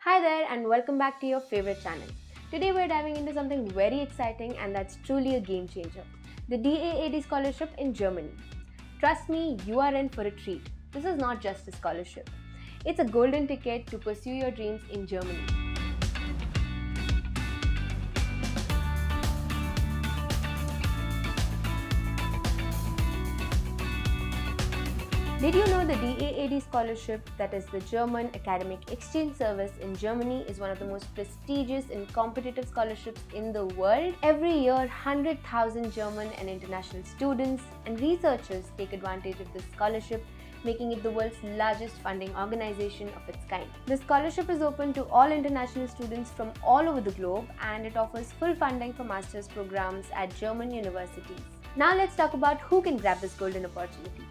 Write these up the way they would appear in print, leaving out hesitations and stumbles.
Hi there and welcome back to your favorite channel. Today we're diving into something very exciting and that's truly a game changer. The DAAD Scholarship in Germany. Trust me, you are in for a treat. This is not just a scholarship. It's a golden ticket to pursue your dreams in Germany. Did you know the DAAD Scholarship, that is the German Academic Exchange Service in Germany, is one of the most prestigious and competitive scholarships in the world? Every year, 100,000 German and international students and researchers take advantage of this scholarship, making it the world's largest funding organization of its kind. The scholarship is open to all international students from all over the globe and it offers full funding for master's programs at German universities. Now let's talk about who can grab this golden opportunity.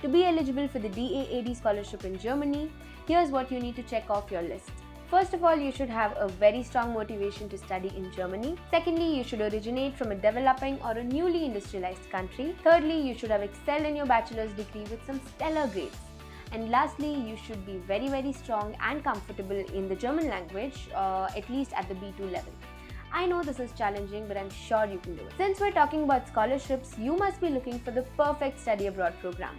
To be eligible for the DAAD scholarship in Germany, here's what you need to check off your list. First of all, you should have a very strong motivation to study in Germany. Secondly, you should originate from a developing or a newly industrialized country. Thirdly, you should have excelled in your bachelor's degree with some stellar grades. And lastly, you should be very strong and comfortable in the German language, at least at the B2 level. I know this is challenging, but I'm sure you can do it. Since we're talking about scholarships, you must be looking for the perfect study abroad program.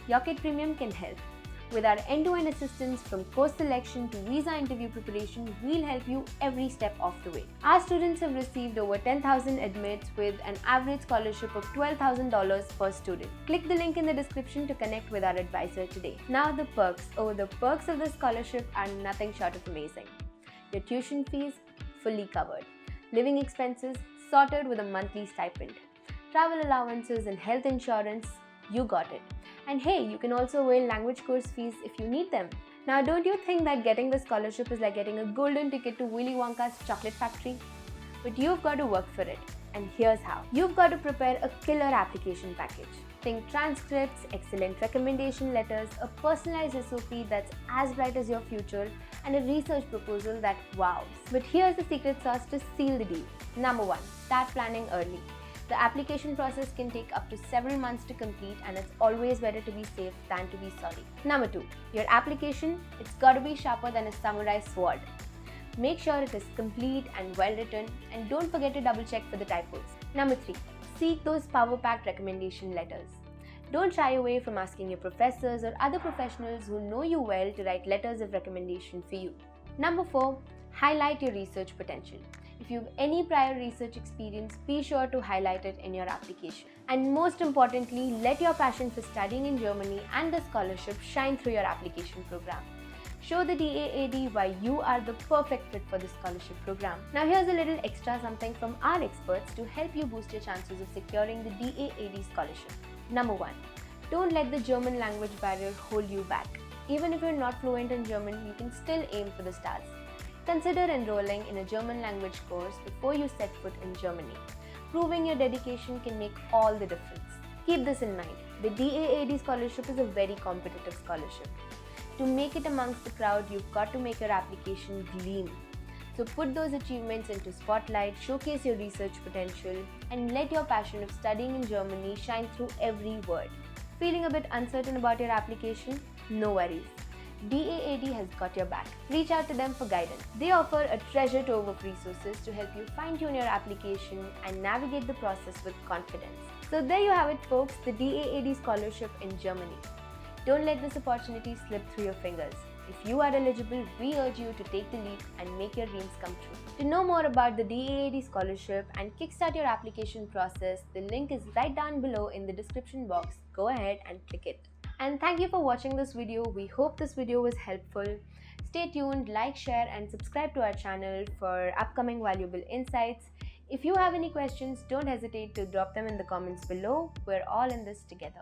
Yocket Premium can help. With our end-to-end assistance from course selection to visa interview preparation, we'll help you every step of the way. Our students have received over 10,000 admits with an average scholarship of $12,000 per student. Click the link in the description to connect with our advisor today. Now the perks. Oh, the perks of the scholarship are nothing short of amazing. Your tuition fees fully covered. Living expenses sorted with a monthly stipend. Travel allowances and health insurance, you got it. And hey, you can also avail language course fees if you need them. Now, don't you think that getting the scholarship is like getting a golden ticket to Willy Wonka's chocolate factory? But you've got to work for it. And here's how. You've got to prepare a killer application package. Think transcripts, excellent recommendation letters, a personalized SOP that's as bright as your future, and a research proposal that wows. But here's the secret sauce to seal the deal. Number 1. Start planning early. The application process can take up to several months to complete and it's always better to be safe than to be sorry. Number 2. Your application, it's got to be sharper than a samurai sword. Make sure it is complete and well written and don't forget to double check for the typos. Number 3. Seek those power-packed recommendation letters. Don't shy away from asking your professors or other professionals who know you well to write letters of recommendation for you. Number 4. Highlight your research potential. If you have any prior research experience, be sure to highlight it in your application. And most importantly, let your passion for studying in Germany and the scholarship shine through your application program. Show the DAAD why you are the perfect fit for the scholarship program. Now here's a little extra something from our experts to help you boost your chances of securing the DAAD scholarship. Number 1. Don't let the German language barrier hold you back. Even if you're not fluent in German, you can still aim for the stars. Consider enrolling in a German language course before you set foot in Germany. Proving your dedication can make all the difference. Keep this in mind. The DAAD scholarship is a very competitive scholarship. To make it amongst the crowd, you've got to make your application gleam. So put those achievements into spotlight, showcase your research potential, and let your passion of studying in Germany shine through every word. Feeling a bit uncertain about your application? No worries. DAAD has got your back. Reach out to them for guidance. They offer a treasure trove of resources to help you fine-tune your application and navigate the process with confidence. So there you have it, folks, the DAAD scholarship in Germany. Don't let this opportunity slip through your fingers. If you are eligible, we urge you to take the leap and make your dreams come true. To know more about the DAAD scholarship and kickstart your application process, the link is right down below in the description box. Go ahead and click it. And thank you for watching this video. We hope this video was helpful. Stay tuned, like, share and subscribe to our channel for upcoming valuable insights. If you have any questions, don't hesitate to drop them in the comments below. We're all in this together.